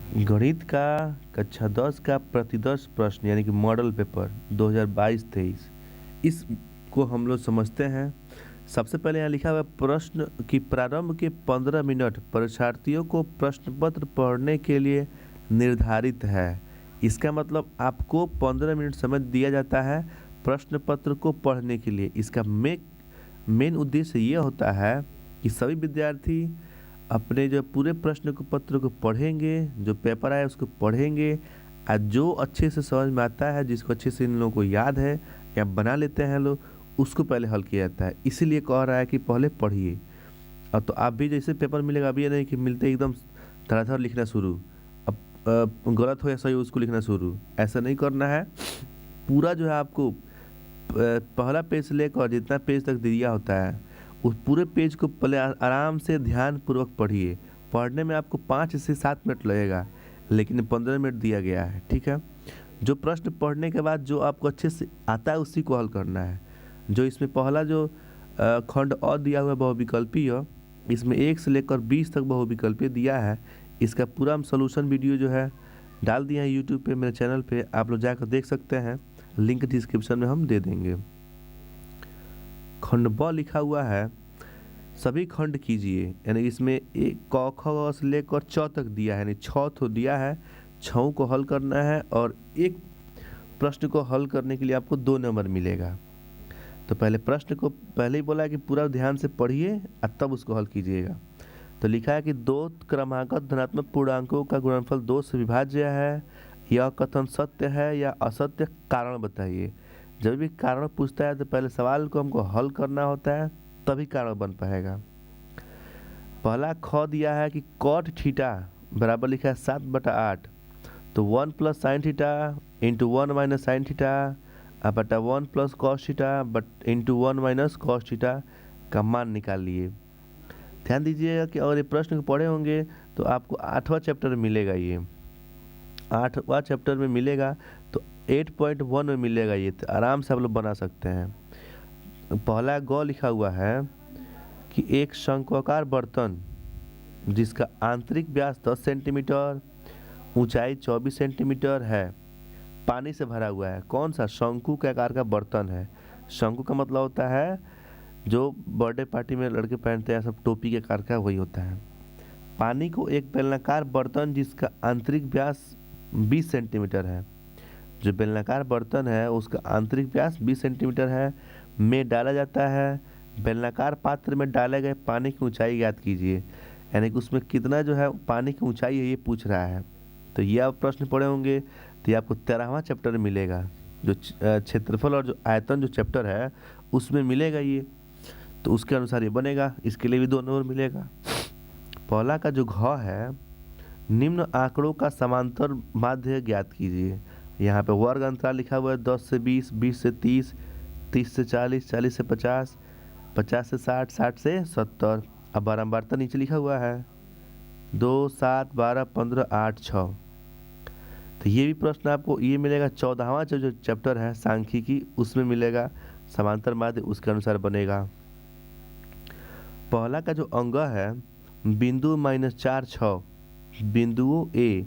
गणित का कक्षा 10 का प्रतिदर्श प्रश्न यानी कि मॉडल पेपर 2022-23 इसको हम लोग समझते हैं। सबसे पहले यहाँ लिखा हुआ है प्रश्न कि प्रारंभ के 15 मिनट परीक्षार्थियों को प्रश्न पत्र पढ़ने के लिए निर्धारित है। इसका मतलब आपको 15 मिनट समय दिया जाता है प्रश्न पत्र को पढ़ने के लिए। इसका मेन उद्देश्य ये होता है कि सभी विद्यार्थी अपने जो पूरे प्रश्न को पत्र को पढ़ेंगे, जो पेपर आए उसको पढ़ेंगे और जो अच्छे से समझ में आता है, जिसको अच्छे से इन लोगों को याद है या बना लेते हैं लोग, उसको पहले हल किया जाता है। इसीलिए कह रहा है कि पहले पढ़िए। अब तो आप भी जैसे पेपर मिलेगा, अभी ये नहीं कि मिलते एकदम धड़ाधड़ लिखना शुरू, अब गलत हो या सही उसको लिखना शुरू, ऐसा नहीं करना है। पूरा जो है आपको पहला पेज से लेकर जितना पेज तक दिया होता है उस पूरे पेज को पहले आराम से ध्यान पूर्वक पढ़िए। पढ़ने में आपको 5 से 7 मिनट लगेगा, लेकिन 15 मिनट दिया गया है, ठीक है। जो प्रश्न पढ़ने के बाद जो आपको अच्छे से आता है उसी को हल करना है। जो इसमें पहला जो खंड और दिया हुआ है बहुविकल्पीय, इसमें 1 से लेकर 20 तक बहुविकल्पीय दिया है। इसका पूरा हम सोल्यूशन वीडियो जो है डाल दिया है यूट्यूब पे, मेरे चैनल पे, आप लोग जाकर देख सकते हैं, लिंक डिस्क्रिप्शन में हम दे देंगे। खंड ब लिखा हुआ है सभी खंड कीजिए, यानी इसमें एक क ख से लेकर च तक दिया है, यानी 6 तो दिया है, 6 को हल करना है और एक प्रश्न को हल करने के लिए आपको 2 नंबर मिलेगा। तो पहले प्रश्न को पहले ही बोला है कि पूरा ध्यान से पढ़िए और तब उसको हल कीजिएगा। तो लिखा है कि 2 क्रमागत धनात्मक पूर्णांकों का गुणनफल 2 से विभाज्य है। यह कथन सत्य है या असत्य, कारण बताइए। जब भी कारण पूछता है तो पहले सवाल को हमको हल करना होता है, तभी कारण बन पाएगा। पहला ख दिया है कि कॉट थीटा बराबर लिखा है 7/8, तो 1 plus sine theta into 1 minus sine theta बटा 1 plus cos theta but into 1 minus cos theta का मान निकाल लिए। ध्यान दीजिएगा कि और ये प्रश्न को पढ़े होंगे तो आपको 8वां चैप्टर मिलेगा, ये 8वां चैप्टर में मिलेगा, तो 8.1 में मिलेगा। ये तो आराम से आप लोग बना सकते हैं। पहला ग लिखा हुआ है कि एक शंक्वाकार बर्तन जिसका आंतरिक व्यास 10 सेंटीमीटर, ऊंचाई 24 सेंटीमीटर है, पानी से भरा हुआ है। कौन सा? शंकु के आकार का बर्तन है। शंकु का मतलब होता है जो बर्थडे पार्टी में लड़के पहनते हैं, सब टोपी के आकार का, वही होता है। पानी को एक बेलनाकार बर्तन जिसका आंतरिक व्यास 20 सेंटीमीटर है, जो बेलनाकार बर्तन है उसका आंतरिक व्यास 20 सेंटीमीटर है, में डाला जाता है। बेलनाकार पात्र में डाले गए पानी की ऊंचाई ज्ञात कीजिए, यानी कि उसमें कितना जो है पानी की ऊंचाई है ये पूछ रहा है। तो ये आप प्रश्न पढ़े होंगे तो ये आपको 13वां चैप्टर मिलेगा, जो क्षेत्रफल और जो आयतन जो चैप्टर है उसमें मिलेगा ये, तो उसके अनुसार ये बनेगा। इसके लिए भी 2 नंबर मिलेगा। पहला का जो घ है, निम्न आंकड़ों का समांतर माध्य ज्ञात कीजिए। यहाँ पे वर्ग अंतराल लिखा हुआ है 10 से 20, 20 से 30, 30 से 40, 40 से 50, 50 से 60, 60 से 70। अब बारंबारता नीचे लिखा हुआ है 2, 7, 12, 15, 8, 6। तो ये भी प्रश्न आपको ये मिलेगा 14वां जो चैप्टर है सांख्यिकी, उसमें मिलेगा समांतर माध्य, उसके अनुसार बनेगा। पहला का जो अंग है बिंदु -4, 6, बिंदुओं ए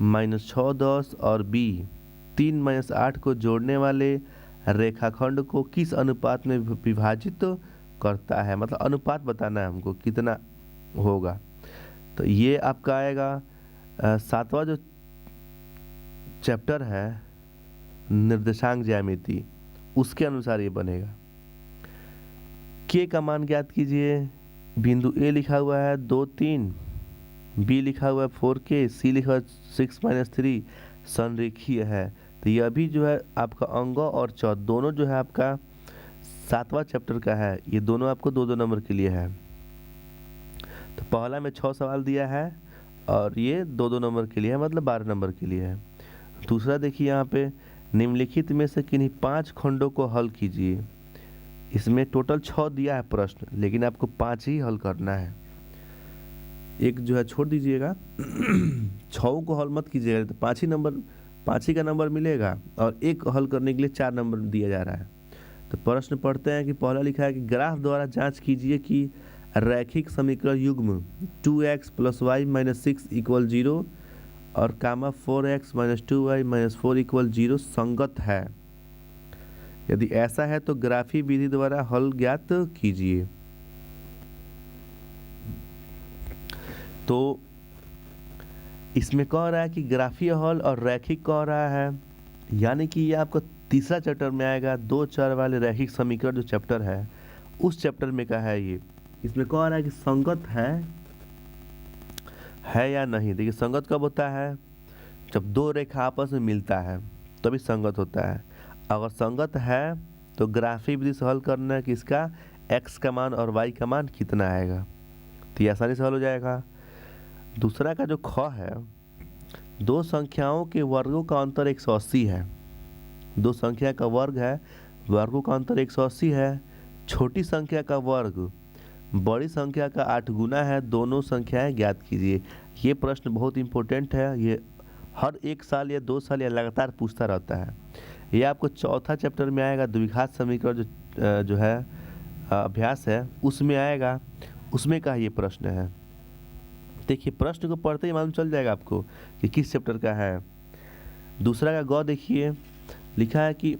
-6, 10 और बी 3 -8 को जोड़ने वाले रेखाखंड को किस अनुपात में विभाजित करता है, मतलब अनुपात बताना है हमको कितना होगा। तो ये आपका आएगा 7वां जो चैप्टर है निर्देशांक ज्यामिति, उसके अनुसार ये बनेगा। के का मान ज्ञात कीजिए। बिंदु ए लिखा हुआ है 2, 3, बी लिखा हुआ है 4K, सी लिखा हुआ है 6 - 3, संरेखीय है। तो यह भी जो है आपका अंग और चौथ दोनों जो है आपका 7वां चैप्टर का है, ये दोनों आपको 2-2 नंबर के लिए है। तो पहला में 6 सवाल दिया है और ये 2-2 नंबर के लिए है, मतलब 12 नंबर के लिए है। दूसरा देखिए यहाँ पे निम्नलिखित में से किन्हीं 5 खंडों को हल कीजिए। इसमें टोटल 6 दिया है प्रश्न, लेकिन आपको 5 ही हल करना है, एक जो है छोड़ दीजिएगा। 6 को हल मत कीजिएगा, तो 5 ही का नंबर मिलेगा और एक हल करने के लिए 4 नंबर दिया जा रहा है। तो प्रश्न पढ़ते हैं कि पहला लिखा है कि ग्राफ द्वारा जांच कीजिए कि रैखिक समीकरण युग्म 2x + y - 6 = 0 और कामा 4x minus 2y minus 4 equal 0 संगत है। यदि ऐसा है तो ग्राफी विधि द्वारा हल ज्ञात कीजिए। तो इसमें कह रहा है कि ग्राफीय हल और रैखिक कह रहा है, यानी कि ये आपको तीसरा चैप्टर में आएगा। दो चर वाले रैखिक समीकरण जो चैप्टर है उस चैप्टर में का है ये। इसमें कह रहा है कि संगत है या नहीं। देखिए संगत कब होता है, जब दो रेखा आपस में मिलता है तभी संगत होता है। अगर संगत है तो ग्राफी विधि से हल करना है कि इसका x का मान और y का मान कितना आएगा, तो ये आसानी से हल हो जाएगा। दूसरा का जो ख है, दो संख्याओं के वर्गों का अंतर 180 है। दो संख्या का वर्ग है, वर्गों का अंतर 180 है। छोटी संख्या का वर्ग बड़ी संख्या का 8 गुना है, दोनों संख्याएं ज्ञात कीजिए। ये प्रश्न बहुत इंपॉर्टेंट है, ये हर 1 साल या 2 साल या लगातार पूछता रहता है। ये आपको चौथा चैप्टर में आएगा, द्विघात समीकरण जो है अभ्यास है उसमें आएगा, उसमें का ये प्रश्न है। देखिए प्रश्न को पढ़ते ही मालूम चल जाएगा आपको कि किस चैप्टर का है। दूसरा का ग देखिए, लिखा है कि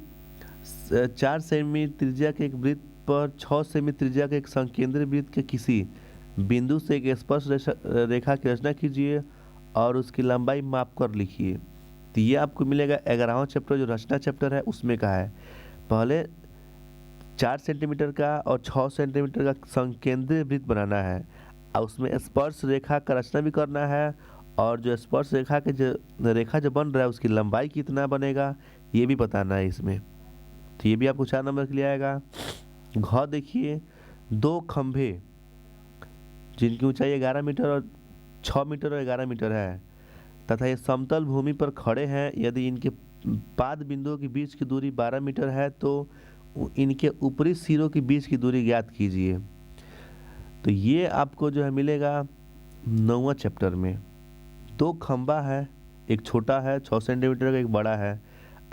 4 सेमी त्रिज्या के एक वृत्त पर 6 सेमी त्रिज्या के एक संकेंद्रित वृत्त के किसी बिंदु से एक स्पर्श रेखा की रचना कीजिए और उसकी लंबाई माप कर लिखिए। तो ये आपको मिलेगा 11वां चैप्टर जो रचना चैप्टर है उसमें का है। पहले 4 सेंटीमीटर का और 6 सेंटीमीटर का संकेंद्रित वृत्त बनाना है और उसमें स्पर्श रेखा का रचना भी करना है, और जो स्पर्श रेखा के जो बन रहा है उसकी लंबाई कितना बनेगा ये भी बताना है इसमें। तो ये भी आपको 4 नंबर के लिए आएगा। घ देखिए, दो खंभे जिनकी ऊंचाई 11 मीटर और 6 मीटर और 11 मीटर है तथा ये समतल भूमि पर खड़े हैं। यदि इनके पाद बिंदुओं के बीच की दूरी 12 मीटर है तो इनके ऊपरी सिरों के बीच की दूरी ज्ञात कीजिए। तो ये आपको जो है मिलेगा 9वां चैप्टर में। दो खंभा है, एक छोटा है 6 सेंटीमीटर का, एक बड़ा है,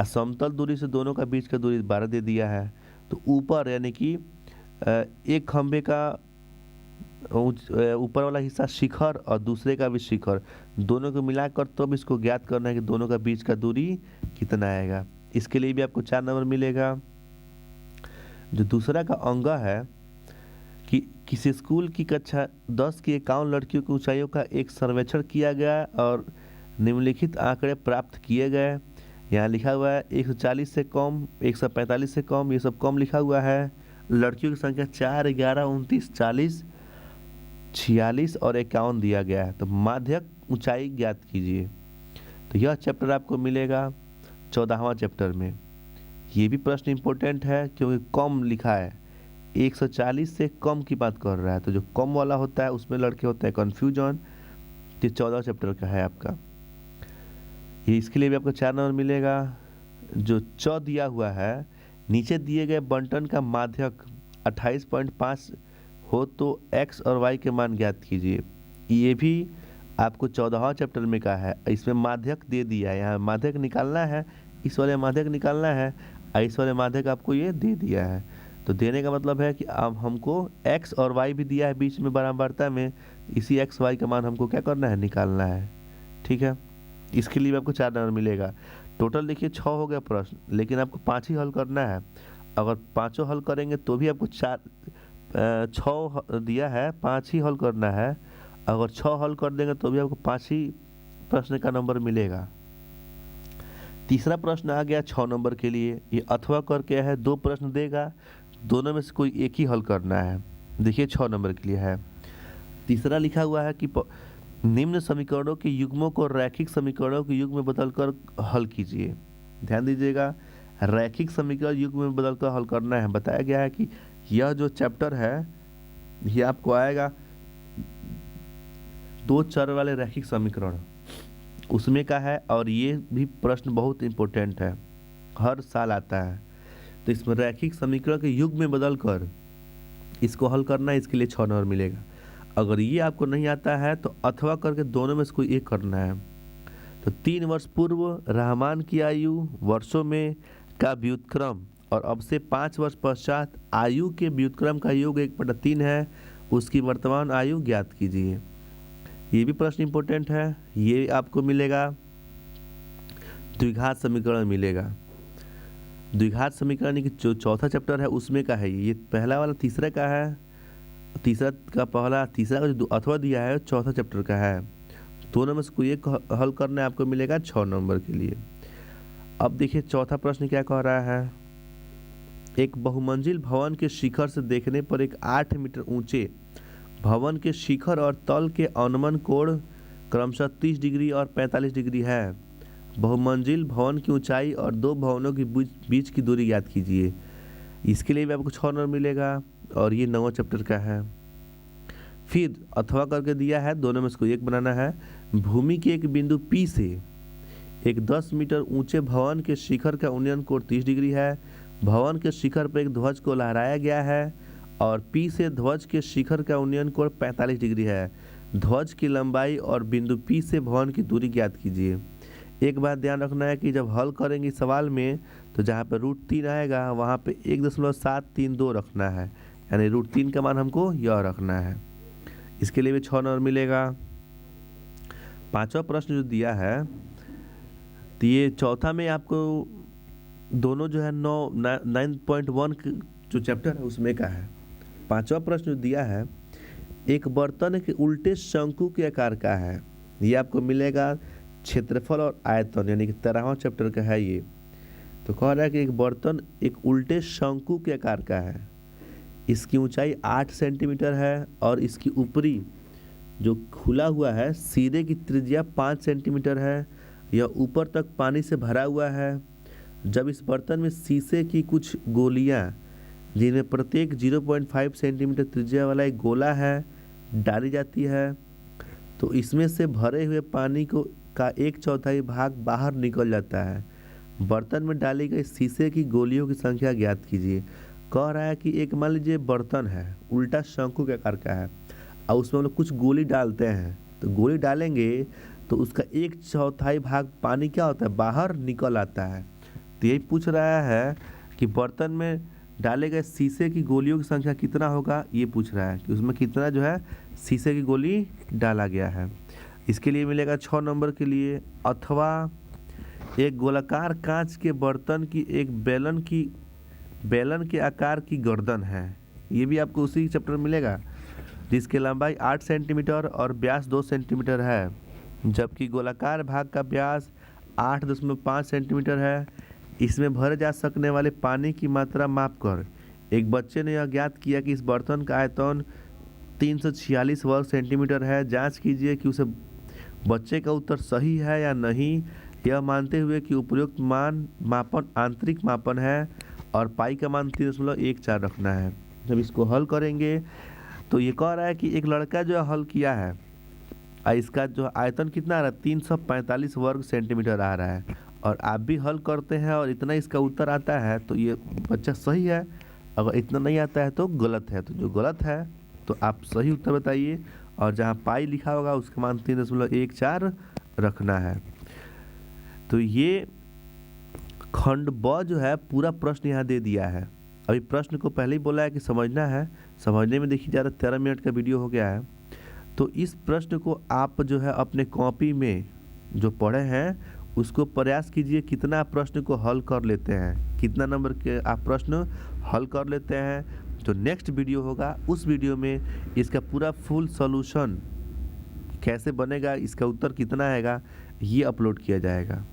समतल दूरी से दोनों का बीच का दूरी 12 दे दिया है। तो ऊपर यानी कि एक खंभे का ऊपर वाला हिस्सा शिखर और दूसरे का भी शिखर, दोनों को मिलाकर तब इसको ज्ञात करना है कि दोनों का बीच का दूरी कितना आएगा। इसके लिए भी आपको 4 नंबर मिलेगा। जो दूसरा का अंग है कि किसी स्कूल की कक्षा 10 की 51 लड़कियों की ऊंचाइयों का एक सर्वेक्षण किया गया और निम्नलिखित आंकड़े प्राप्त किए गए। यहाँ लिखा हुआ है 140 से कम, 145 से कम, ये सब कम लिखा हुआ है। लड़कियों की संख्या 4, 11, 29, 40, 46 और 51 दिया गया है। तो माध्यक ऊंचाई ज्ञात कीजिए। तो यह चैप्टर आपको मिलेगा 14वां चैप्टर में। ये भी प्रश्न इंपॉर्टेंट है क्योंकि कम लिखा है, 140 से कम की बात कर रहा है, तो जो कम वाला होता है उसमें लड़के होता है कन्फ्यूजन। ये 14 चैप्टर का है आपका। ये इसके लिए भी आपको 4 नंबर मिलेगा। जो च दिया हुआ है, नीचे दिए गए बंटन का माध्यक 28.5 हो तो x और y के मान ज्ञात कीजिए। ये भी आपको 14वां चैप्टर में का है। इसमें माध्यक दे दिया है, यहाँ माध्यक निकालना है, इस वाले माध्यक निकालना है, इस वाले माध्यक आपको ये दे दिया है। तो देने का मतलब है कि अब हमको x और y भी दिया है बीच में बराबरता में, इसी x y का मान हमको क्या करना है, निकालना है। ठीक है, इसके लिए आपको 4 नंबर मिलेगा। टोटल देखिए 6 हो गया प्रश्न, लेकिन आपको 5 ही हल करना है। अगर पाँचों हल करेंगे तो भी आपको 6 दिया है, 5 ही हल करना है। अगर 6 हल कर देंगे तो भी आपको 5 ही प्रश्न का नंबर मिलेगा। तीसरा प्रश्न आ गया 6 नंबर के लिए। ये अथवा करके है, 2 प्रश्न देगा, दोनों में से कोई एक ही हल करना है। देखिए 6 नंबर के लिए है। तीसरा लिखा हुआ है कि निम्न समीकरणों के युग्मों को रैखिक समीकरणों के युग्म में बदलकर हल कीजिए। ध्यान दीजिएगा, रैखिक समीकरण युग्म में बदलकर हल करना है। बताया गया है कि यह जो चैप्टर है ये आपको आएगा 2 चर वाले रैखिक समीकरण, उसमें का है, और ये भी प्रश्न बहुत इंपॉर्टेंट है, हर साल आता है। तो इसमें रैखिक समीकरण के युग्म में बदलकर इसको हल करना है, इसके लिए 6 नंबर मिलेगा। अगर ये आपको नहीं आता है तो अथवा करके दोनों में से कोई एक करना है। तो 3 वर्ष पूर्व रहमान की आयु वर्षों में का व्युत्क्रम और अब से 5 वर्ष पश्चात आयु के व्युत्क्रम का योग 1/3 है, उसकी वर्तमान आयु ज्ञात कीजिए। ये भी प्रश्न इंपॉर्टेंट है। ये आपको मिलेगा, द्विघात समीकरण मिलेगा। द्विघात समीकरण यानी कि जो चौथा चैप्टर है उसमें का है ये पहला वाला तीसरा का है, तीसरा का पहला, तीसरा का जो अथवा दिया है चौथा चैप्टर का है। दोनों में से कोई एक हल करना है, आपको मिलेगा 6 नंबर के लिए। अब देखिए चौथा प्रश्न क्या कह रहा है। एक बहुमंजिल भवन के शिखर से देखने पर एक 8 मीटर ऊंचे भवन के शिखर और तल के अनुमान कोण क्रमशः 30 डिग्री और 45 डिग्री है। बहुमंजिल भवन की ऊंचाई और दो भवनों के बीच की दूरी ज्ञात कीजिए। इसके लिए भी आपको 6 नंबर मिलेगा और ये 9वां चैप्टर का है। फिर अथवा करके दिया है, दोनों में से कोई एक बनाना है। भूमि के एक बिंदु P से एक 10 मीटर ऊंचे भवन के शिखर का उन्नयन कोण 30 डिग्री है। भवन के शिखर पर एक ध्वज को लहराया गया है और P से ध्वज के शिखर का उन्नयन कोण 45 डिग्री है। ध्वज की लंबाई और बिंदु P से भवन की दूरी ज्ञात कीजिए। एक बात ध्यान रखना है कि जब हल करेंगे सवाल में तो जहाँ पे √3 आएगा वहाँ पे 1.732 रखना है, यानी √3 का मान हमको यह रखना है। इसके लिए भी 6 नंबर मिलेगा। 5वां प्रश्न जो दिया है तो ये चौथा में आपको दोनों जो है 9.1 जो चैप्टर है उसमें का है। 5वां प्रश्न जो दिया है, एक बर्तन के उल्टे शंकु के आकार का है। ये आपको मिलेगा क्षेत्रफल और आयतन, यानी कि 13वां चैप्टर का है ये। तो कह रहा है कि एक बर्तन एक उल्टे शंकु के आकार का है। इसकी ऊंचाई 8 सेंटीमीटर है और इसकी ऊपरी जो खुला हुआ है सिरे की त्रिज्या 5 सेंटीमीटर है। यह ऊपर तक पानी से भरा हुआ है। जब इस बर्तन में शीशे की कुछ गोलियां, जिनमें प्रत्येक 0.5 सेंटीमीटर त्रिज्या वाला एक गोला है, डाली जाती है तो इसमें से भरे हुए पानी का 1/4 भाग बाहर निकल जाता है। बर्तन में डाली गई शीशे की गोलियों की संख्या ज्ञात कीजिए। कह रहा है कि एक मान लीजिए बर्तन है उल्टा शंकु के आकार का है और उसमें हम लोग कुछ गोली डालते हैं, तो गोली डालेंगे तो उसका 1/4 भाग पानी क्या होता है, बाहर निकल आता है। तो यही पूछ रहा है कि बर्तन में डाले गए शीशे की गोलियों की संख्या कितना होगा, ये पूछ रहा है कि उसमें कितना जो है शीशे की गोली डाला गया है। इसके लिए मिलेगा 6 नंबर के लिए। अथवा एक गोलाकार कांच के बर्तन की एक बेलन के आकार की गर्दन है। ये भी आपको उसी चैप्टर में मिलेगा, जिसकी लंबाई 8 सेंटीमीटर और व्यास 2 सेंटीमीटर है, जबकि गोलाकार भाग का व्यास 8.5 सेंटीमीटर है। इसमें भरे जा सकने वाले पानी की मात्रा मापकर एक बच्चे ने यह ज्ञात किया कि इस बर्तन का आयतन 346 वर्ग सेंटीमीटर है। जांच कीजिए कि उसे बच्चे का उत्तर सही है या नहीं, यह मानते हुए कि उपयुक्त मापन आंतरिक मापन है और पाई का मान 3.14 रखना है। जब इसको हल करेंगे तो ये कह रहा है कि एक लड़का जो हल किया है और इसका जो आयतन कितना आ रहा है 345 वर्ग सेंटीमीटर आ रहा है, और आप भी हल करते हैं और इतना इसका उत्तर आता है तो ये बच्चा सही है। अगर इतना नहीं आता है तो गलत है। तो जो गलत है तो आप सही उत्तर बताइए और जहाँ पाई लिखा होगा उसका मान 3.14 रखना है। तो ये खंड ब जो है पूरा प्रश्न यहाँ दे दिया है। अभी प्रश्न को पहले ही बोला है कि समझना है, समझने में देखिए ज़्यादा 13 मिनट का वीडियो हो गया है। तो इस प्रश्न को आप जो है अपने कॉपी में जो पढ़े हैं उसको प्रयास कीजिए कितना आप प्रश्न को हल कर लेते हैं, कितना नंबर के आप प्रश्न हल कर लेते हैं। जो नेक्स्ट वीडियो होगा उस वीडियो में इसका पूरा फुल सॉल्यूशन कैसे बनेगा, इसका उत्तर कितना आएगा, ये अपलोड किया जाएगा।